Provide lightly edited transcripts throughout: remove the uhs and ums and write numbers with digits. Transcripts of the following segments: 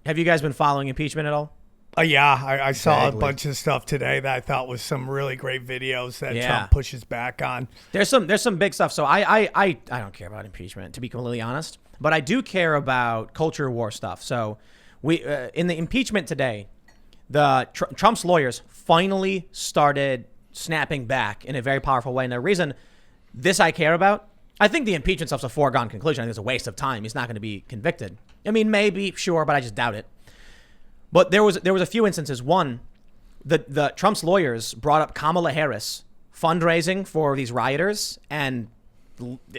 Have you guys been following impeachment at all? Yeah, I saw a bunch of stuff today that I thought was some really great videos that Trump pushes back on. There's some big stuff. So I don't care about impeachment, to be completely honest, but I do care about culture war stuff. So we in the impeachment today, Trump's lawyers finally started snapping back in a very powerful way. And the reason this I care about, I think the impeachment stuff's a foregone conclusion. I think it's a waste of time. He's not going to be convicted. I mean, maybe, sure, but I just doubt it. But there was a few instances. One, the Trump's lawyers brought up Kamala Harris fundraising for these rioters and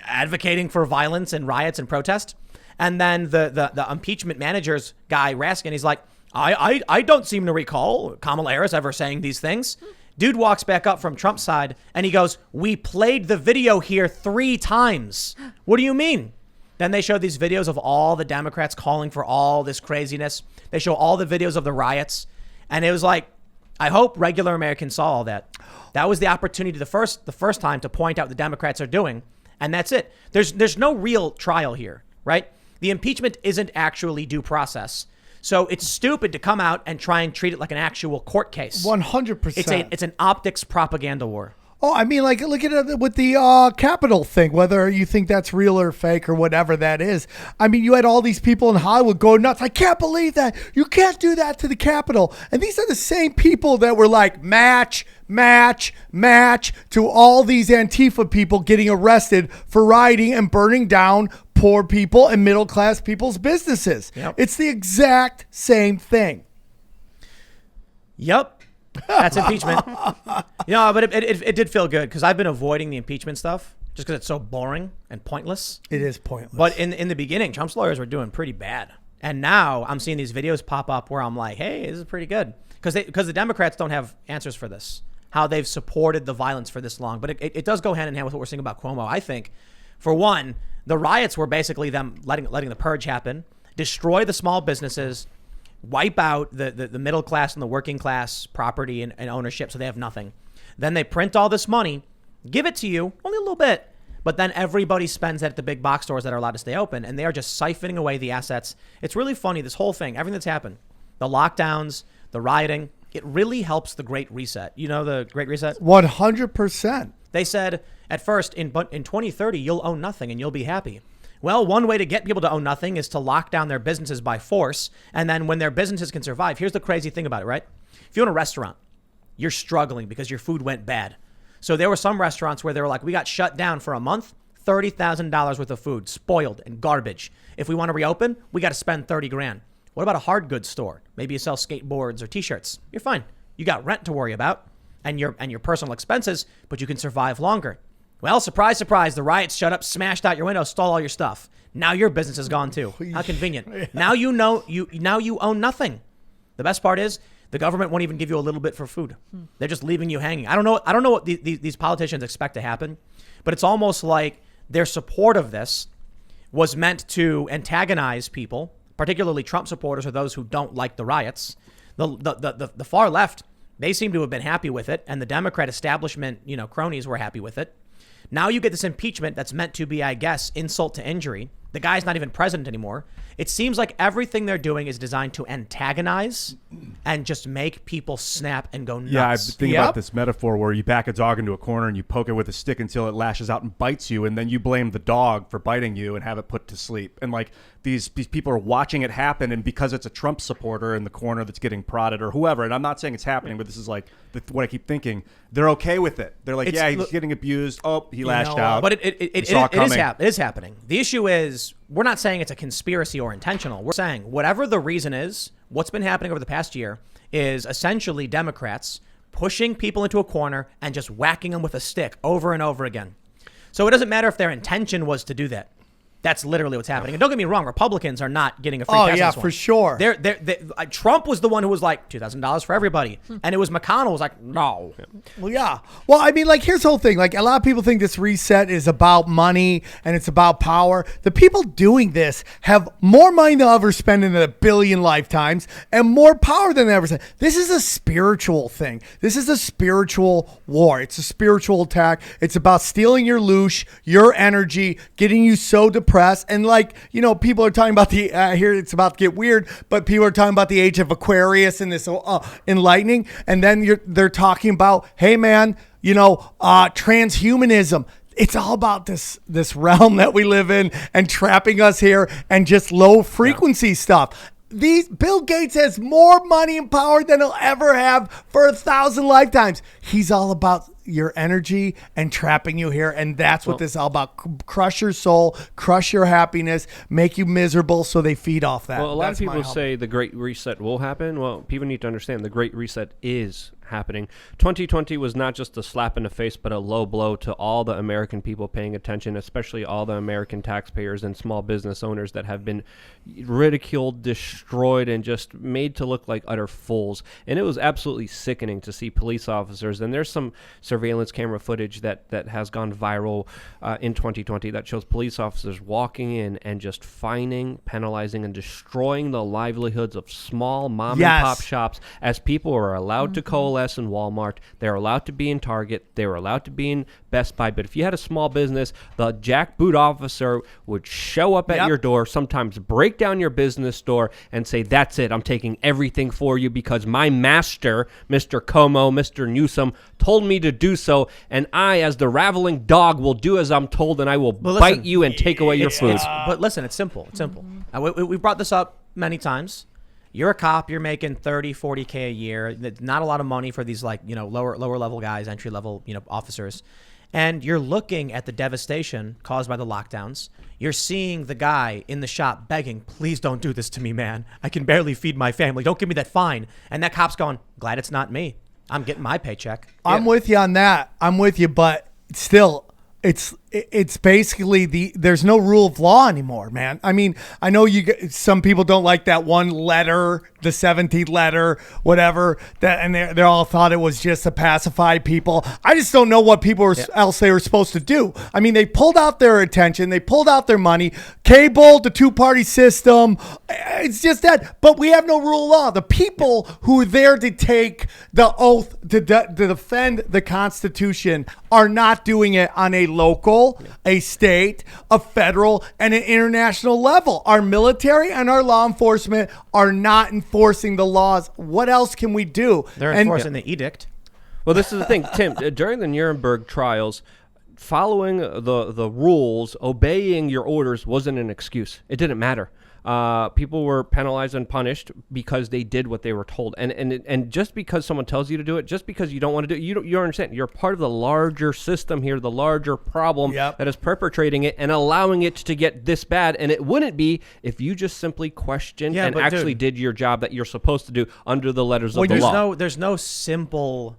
advocating for violence and riots and protest. And then the impeachment manager's guy, Raskin, he's like, I don't seem to recall Kamala Harris ever saying these things. Dude walks back up from Trump's side and he goes, we played the video here 3 times. What do you mean? Then they show these videos of all the Democrats calling for all this craziness. They show all the videos of the riots. And it was like, I hope regular Americans saw all that. That was the opportunity the first time to point out what the Democrats are doing. And that's it. There's no real trial here, right? The impeachment isn't actually due process. So it's stupid to come out and try and treat it like an actual court case. 100%. It's an optics propaganda war. Oh, I mean, like, look at it with the Capitol thing, whether you think that's real or fake or whatever that is. I mean, you had all these people in Hollywood go nuts. I can't believe that. You can't do that to the Capitol. And these are the same people that were like, match, to all these Antifa people getting arrested for rioting and burning down poor people and middle-class people's businesses. Yep. It's the exact same thing. Yep. That's impeachment. But it did feel good because I've been avoiding the impeachment stuff just because it's so boring and pointless. It is pointless. But in the beginning, Trump's lawyers were doing pretty bad. And now I'm seeing these videos pop up where I'm like, hey, this is pretty good. Because the Democrats don't have answers for this, how they've supported the violence for this long. But it does go hand in hand with what we're saying about Cuomo. I think, for one, the riots were basically them letting the purge happen, destroy the small businesses, wipe out the middle class and the working class property and ownership so they have nothing. Then they print all this money, give it to you, only a little bit, but then everybody spends that at the big box stores that are allowed to stay open, and they are just siphoning away the assets. It's really funny, this whole thing, everything that's happened, the lockdowns, the rioting, it really helps the Great Reset. You know the Great Reset? 100%. They said at first in 2030, you'll own nothing and you'll be happy. Well, one way to get people to own nothing is to lock down their businesses by force. And then when their businesses can survive, here's the crazy thing about it, right? If you own a restaurant, you're struggling because your food went bad. So there were some restaurants where they were like, we got shut down for a month, $30,000 worth of food, spoiled and garbage. If we want to reopen, we got to spend 30 grand. What about a hard goods store? Maybe you sell skateboards or t-shirts. You're fine. You got rent to worry about and your personal expenses, but you can survive longer. Well, surprise, surprise, the riots shut up, smashed out your window, stole all your stuff. Now your business is gone too. How convenient. Yeah. Now you own nothing. The best part is the government won't even give you a little bit for food. They're just leaving you hanging. I don't know what these politicians expect to happen, but it's almost like their support of this was meant to antagonize people, particularly Trump supporters or those who don't like the riots. The far left, they seem to have been happy with it, and the Democrat establishment, cronies were happy with it. Now you get this impeachment that's meant to be, I guess, insult to injury. The guy's not even president anymore. It seems like everything they're doing is designed to antagonize and just make people snap and go nuts. Yeah, I think about this metaphor where you back a dog into a corner and you poke it with a stick until it lashes out and bites you, and then you blame the dog for biting you and have it put to sleep. And like these people are watching it happen, and because it's a Trump supporter in the corner that's getting prodded or whoever, and I'm not saying it's happening, but this is like what I keep thinking, they're okay with it. They're like, he's getting abused. Oh, he lashed out. But it is happening. The issue is, we're not saying it's a conspiracy or intentional. We're saying whatever the reason is, what's been happening over the past year is essentially Democrats pushing people into a corner and just whacking them with a stick over and over again. So it doesn't matter if their intention was to do that. That's literally what's happening. And don't get me wrong, Republicans are not getting a free pass. Oh, yeah, for sure. Trump was the one who was like, $2,000 for everybody. And it was McConnell who was like, no. Well, yeah. Well, I mean, like, here's the whole thing. Like, a lot of people think this reset is about money and it's about power. The people doing this have more money than they'll ever spend in a billion lifetimes and more power than they ever spend. This is a spiritual thing. This is a spiritual war. It's a spiritual attack. It's about stealing your loosh, your energy, getting you so depressed press. And like, people are talking about here it's about to get weird, but people are talking about the age of Aquarius and this enlightening. And then they're talking about, hey man, transhumanism. It's all about this realm that we live in and trapping us here and just low frequency stuff. Bill Gates has more money and power than he'll ever have for 1,000 lifetimes. He's all about your energy and trapping you here, and that's what this is all about. Crush your soul, crush your happiness, make you miserable, so they feed off that. Well, a lot of people say the Great Reset will happen. Well, people need to understand the Great Reset is happening. 2020 was not just a slap in the face, but a low blow to all the American people paying attention, especially all the American taxpayers and small business owners that have been ridiculed, destroyed, and just made to look like utter fools. And it was absolutely sickening to see police officers. And there's some surveillance camera footage that has gone viral in 2020 that shows police officers walking in and just fining, penalizing, and destroying the livelihoods of small mom and pop shops as people are allowed to coalesce in Walmart. They're allowed to be in Target. They were allowed to be in Best Buy. But if you had a small business, the jackboot officer would show up at your door, sometimes break down your business door and say, that's it, I'm taking everything for you because my master, Mr. Como, Mr. Newsom, told me to do so, and I, as the raveling dog, will do as I'm told, and I will bite you and take away your food. But listen, it's simple. It's simple. We brought this up many times. You're a cop, you're making 30, 40K a year. Not a lot of money for these lower level guys, entry level, officers. And you're looking at the devastation caused by the lockdowns. You're seeing the guy in the shop begging, please don't do this to me, man. I can barely feed my family. Don't give me that fine. And that cop's going, glad it's not me. I'm getting my paycheck. I'm with you on that. I'm with you, but still, it's basically there's no rule of law anymore, man. I mean, I know some people don't like that one letter, the 17th letter, whatever, and they all thought it was just to pacify people. I just don't know what people else they were supposed to do. I mean, they pulled out their attention, they pulled out their money, cable, the two-party system. It's just that, but we have no rule of law. The people who are there to take the oath to defend the Constitution are not doing it on a local, a state, a federal, and an international level. Our military and our law enforcement are not enforcing the laws. What else can we do? They're enforcing the edict. Well, this is the thing, Tim. During the Nuremberg trials, following the rules, obeying your orders wasn't an excuse. It didn't matter. People were penalized and punished because they did what they were told. And just because someone tells you to do it, just because you don't want to do it, you understand. You're part of the larger system here, the larger problem that is perpetrating it and allowing it to get this bad. And it wouldn't be if you just simply questioned and actually did your job that you're supposed to do under the letters of the law. There's no simple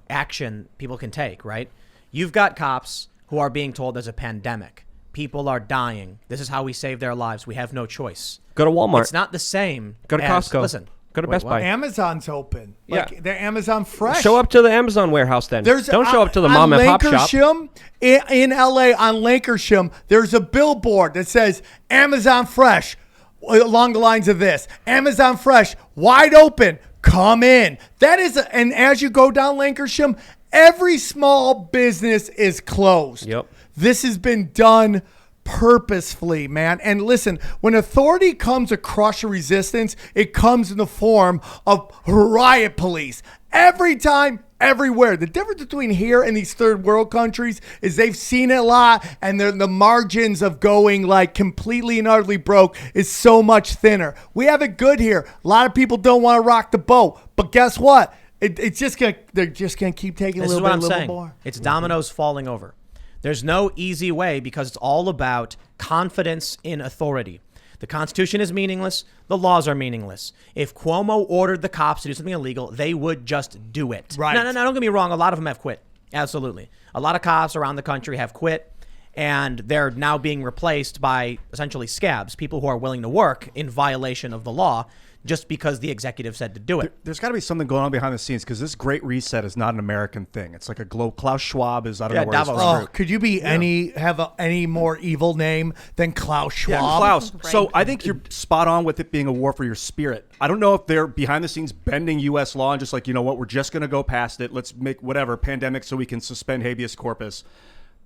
action people can take, right? You've got cops who are being told there's a pandemic. People are dying. This is how we save their lives. We have no choice. Go to Walmart. It's not the same. Go to Costco. Listen. Go to Best Buy. Amazon's open. They're Amazon Fresh. Show up to the Amazon warehouse then. Don't show up to the mom and pop shop. In LA, on Lankershim, there's a billboard that says Amazon Fresh along the lines of this. Amazon Fresh, wide open. Come in. And as you go down Lankershim, every small business is closed. Yep. This has been done purposefully, man. And listen, when authority comes to crush resistance, it comes in the form of riot police. Every time, everywhere. The difference between here and these third world countries is they've seen it a lot, and the margins of going like completely and utterly broke is so much thinner. We have it good here. A lot of people don't want to rock the boat, but guess what? They're just gonna keep taking a little bit more. It's dominoes falling over. There's no easy way because it's all about confidence in authority. The Constitution is meaningless. The laws are meaningless. If Cuomo ordered the cops to do something illegal, they would just do it. Right. No, don't get me wrong. A lot of them have quit. Absolutely. A lot of cops around the country have quit, and they're now being replaced by essentially scabs, people who are willing to work in violation of the law just because the executive said to do it. There's got to be something going on behind the scenes because this Great Reset is not an American thing. It's like a globe. Klaus Schwab is, I don't know where Davos. he's from. Could you be any more evil name than Klaus Schwab? Yeah, Klaus. So I think you're spot on with it being a war for your spirit. I don't know if they're behind the scenes bending U.S. law and just like, you know what, we're just going to go past it. Let's make whatever pandemic so we can suspend habeas corpus.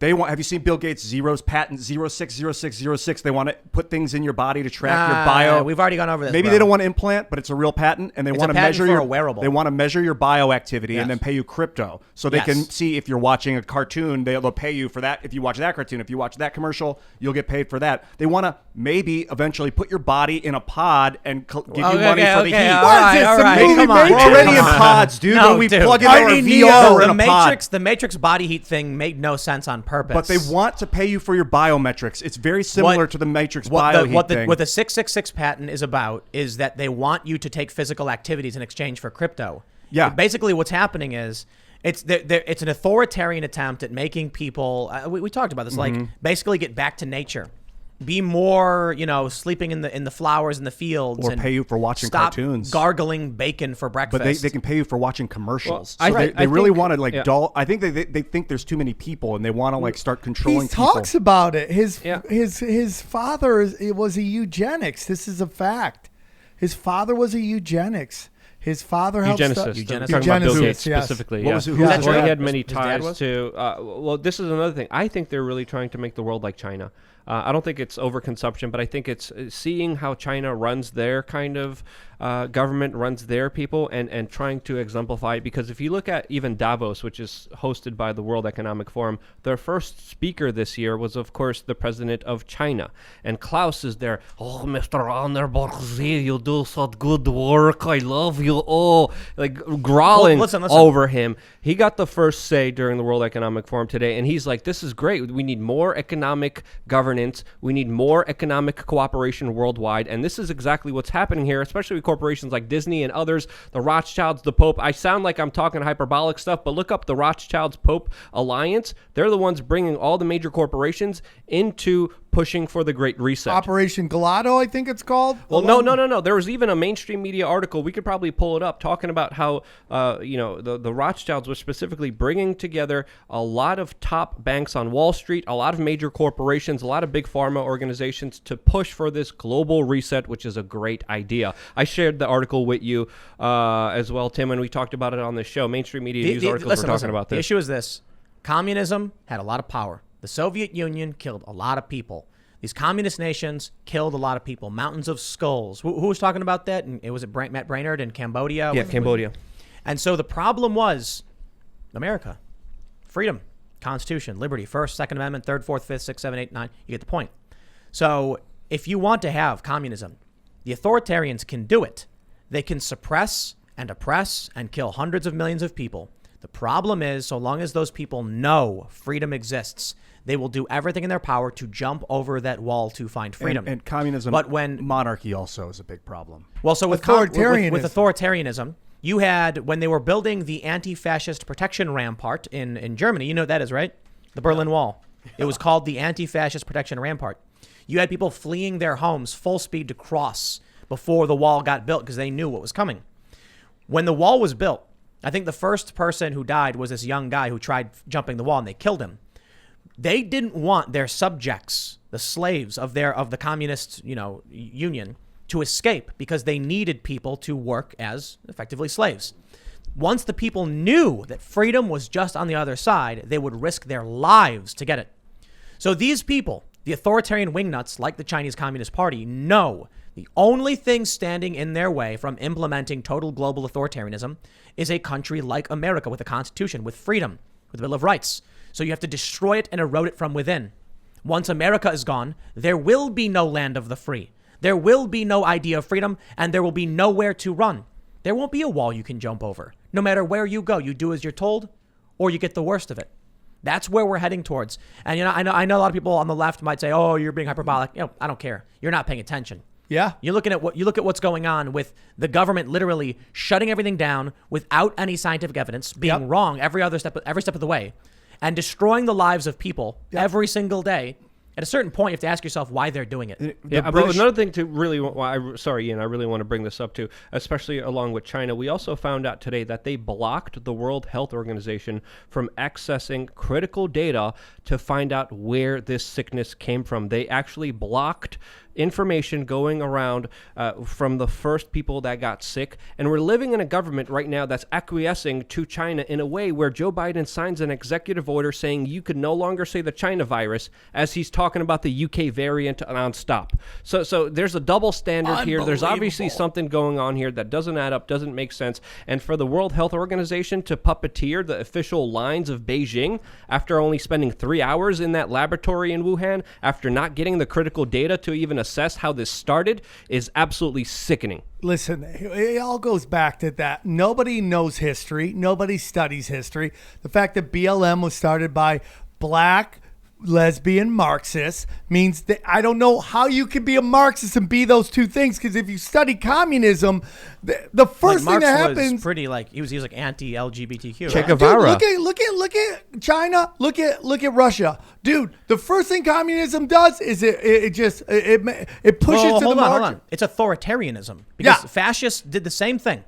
They want. Have you seen Bill Gates' Zero's patent 060606? They want to put things in your body to track your bio. We've already gone over this. Maybe bro. they don't want to implant, but it's a real patent, and they want to measure for your a wearable. They want to measure your bioactivity Yes. and then pay you crypto, so they Yes. can see if you're watching a cartoon. They'll pay you for that. If you watch that cartoon, if you watch that commercial, you'll get paid for that. They want to maybe eventually put your body in a pod and give you money for the heat. What is this, the movie Come on. We're already in Matrix? pods, dude. No, When we dude. plug in I our need VR, we're in the a Matrix, pod. the Matrix body heat thing made no sense on purpose. But they want to pay you for your biometrics. It's very similar to the Matrix bioheat thing. What the 666 patent is about is that they want you to take physical activities in exchange for crypto. Yeah. Basically, what's happening is it's an authoritarian attempt at making people. We talked about this. Like basically get back to nature. Be more, sleeping in the flowers in the fields, Or and pay you for watching stop cartoons. gargling bacon for breakfast. But they can pay you for watching commercials. Well, So I they really think- want to yeah. dull. I think they think there's too many people and they want to start controlling He talks people. about it. Yeah. His father was a eugenics. This is a fact. His father was a eugenics. His father helped Eugenicist. Eugenicist. I'm talking about Bill Eugenicist, Gates yes. specifically. What yeah. was it- who was Well, his he dad? had many His dad ties was? to. Well, this is another thing. I think they're really trying to make the world like China. I don't think it's overconsumption, but I think it's seeing how China runs their kind of government, runs their people, and trying to exemplify it. Because if you look at even Davos, which is hosted by the World Economic Forum, their first speaker this year was, of course, the president of China. And Klaus is there. Oh, Mr. Honorable Xi, you do such good work. I love you. Oh, like growling Well, listen. over him. He got the first say during the World Economic Forum today, and he's like, this is great. We need more economic governance. We need more economic cooperation worldwide, and this is exactly what's happening here, especially with corporations like Disney and others, the Rothschilds, the Pope. I sound like I'm talking hyperbolic stuff, but look up the Rothschilds-Pope alliance. They're the ones bringing all the major corporations into pushing for the Great Reset. Operation Galado, I think it's called. Well, no. There was even a mainstream media article. We could probably pull it up, talking about how the Rothschilds were specifically bringing together a lot of top banks on Wall Street, a lot of major corporations, a lot of big pharma organizations to push for this global reset, which is a great idea. I shared the article with you as well, Tim, and we talked about it on this show. Mainstream media news articles were talking about The this. issue is this: communism had a lot of power. The Soviet Union killed a lot of people. These communist nations killed a lot of people. Mountains of skulls. Who was talking about that? And it was Matt Brainerd in Cambodia. Yeah, Cambodia. And so the problem was America, freedom, Constitution, liberty, First, Second Amendment, Third, Fourth, Fifth, Sixth, Seventh, Eighth, Ninth. You get the point. So if you want to have communism, the authoritarians can do it. They can suppress and oppress and kill hundreds of millions of people. The problem is, so long as those people know freedom exists, they will do everything in their power to jump over that wall to find freedom. And communism, But when monarchy also is a big problem. well, so with authoritarianism, you had, when they were building the anti-fascist protection rampart in Germany, you know what that is, right? The Berlin Wall. It was called the anti-fascist protection rampart. You had people fleeing their homes full speed to cross before the wall got built because they knew what was coming. When the wall was built, I think the first person who died was this young guy who tried jumping the wall, and they killed him. They didn't want their subjects, the slaves of the communist, union, to escape because they needed people to work as effectively slaves. Once the people knew that freedom was just on the other side, they would risk their lives to get it. So these people, the authoritarian wingnuts like the Chinese Communist Party, know the only thing standing in their way from implementing total global authoritarianism is a country like America with a constitution, with freedom, with a Bill of Rights. So you have to destroy it and erode it from within. Once America is gone, there will be no land of the free. There will be no idea of freedom, and there will be nowhere to run. There won't be a wall you can jump over. No matter where you go, you do as you're told, or you get the worst of it. That's where we're heading towards. And I know a lot of people on the left might say, "Oh, you're being hyperbolic." I don't care. You're not paying attention. Yeah. You look at what's going on with the government literally shutting everything down without any scientific evidence, being wrong every step of the way, and destroying the lives of people every single day. At a certain point, you have to ask yourself why they're doing it. But another thing to really, sorry, Ian, I really want to bring this up too, especially along with China. We also found out today that they blocked the World Health Organization from accessing critical data to find out where this sickness came from. They actually blocked information going around from the first people that got sick. And we're living in a government right now that's acquiescing to China in a way where Joe Biden signs an executive order saying you could no longer say the China virus as he's talking about the UK variant nonstop. So there's a double standard here. There's obviously something going on here that doesn't add up, doesn't make sense. And for the World Health Organization to puppeteer the official lines of Beijing after only spending 3 hours in that laboratory in Wuhan, after not getting the critical data to even assess how this started, is absolutely sickening. Listen, it all goes back to that. Nobody knows history. Nobody studies history. The fact that BLM was started by black lesbian Marxists means that I don't know how you can be a Marxist and be those two things, because if you study communism, the first thing that happens, was pretty like he was like anti-LGBTQ. Che Right? Guevara. Dude, look at China. Look at Russia, dude. The first thing communism does is it pushes to the hold margin. on. It's authoritarianism because Yeah. fascists did the same thing.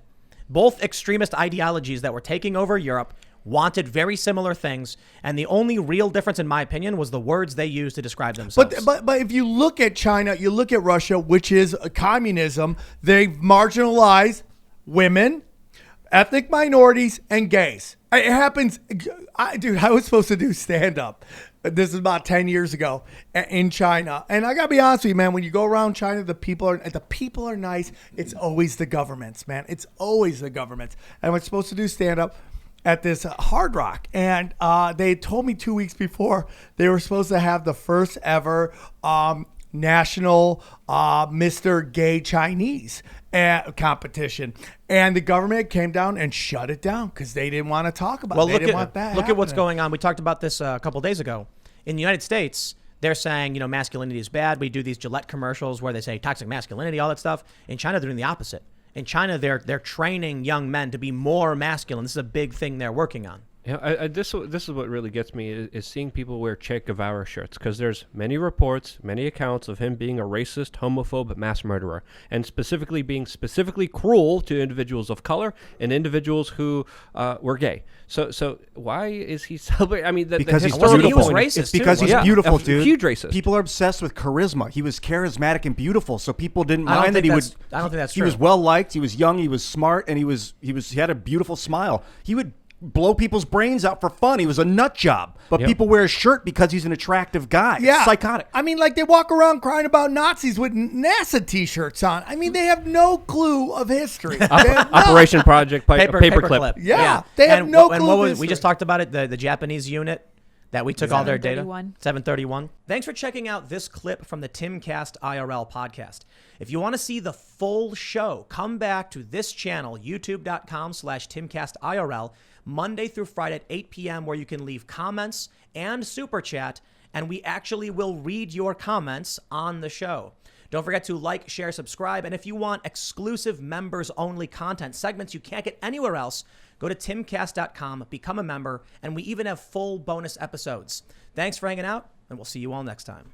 Both extremist ideologies that were taking over Europe wanted very similar things, and the only real difference, in my opinion, was the words they used to describe themselves. But if you look at China, you look at Russia, which is communism, they've marginalized women, ethnic minorities, and gays. It happens. I was supposed to do stand-up. This is about 10 years ago in China. And I got to be honest with you, man, when you go around China, the people are nice. It's always the governments, man. It's always the governments. And I was supposed to do stand-up at this Hard Rock, and they told me 2 weeks before they were supposed to have the first ever national Mr. Gay Chinese competition, and the government came down and shut it down because they didn't want to talk about it. They didn't want that. Look at what's happening. going on. We talked about this a couple days ago. In the United States, they're saying, masculinity is bad. We do these Gillette commercials where they say toxic masculinity, all that stuff. In China, they're doing the opposite. In China, they're training young men to be more masculine. This is a big thing they're working on. Yeah, this is what really gets me is seeing people wear Che Guevara shirts, because there's many reports, many accounts of him being a racist, homophobe, mass murderer, and specifically being cruel to individuals of color and individuals who were gay. So why is he celebrating? I mean, Because he's Well, he beautiful. was racist, It's because too. he's Yeah, beautiful, a dude. huge racist. People are obsessed with charisma. He was charismatic and beautiful, so people didn't I don't mind that think he would. that's- I don't think that's He true. was well liked. He was young. He was smart, and he had a beautiful smile. He would blow people's brains out for fun. He was a nut job, but Yep. people wear his shirt because he's an attractive guy. Yeah. It's psychotic. I mean, like they walk around crying about Nazis with NASA T-shirts on. I mean, they have no clue of history. They have no- Operation Project Paperclip. Paperclip. Yeah, they have no And clue what of was, we history. just talked about it, the Japanese unit that we took all their data. 731. 731. Thanks for checking out this clip from the Timcast IRL podcast. If you want to see the full show, come back to this channel, youtube.com/TimcastIRL, Monday through Friday at 8 p.m., where you can leave comments and super chat, and we actually will read your comments on the show. Don't forget to like, share, subscribe, and if you want exclusive members-only content, segments you can't get anywhere else, go to timcast.com, become a member, and we even have full bonus episodes. Thanks for hanging out, and we'll see you all next time.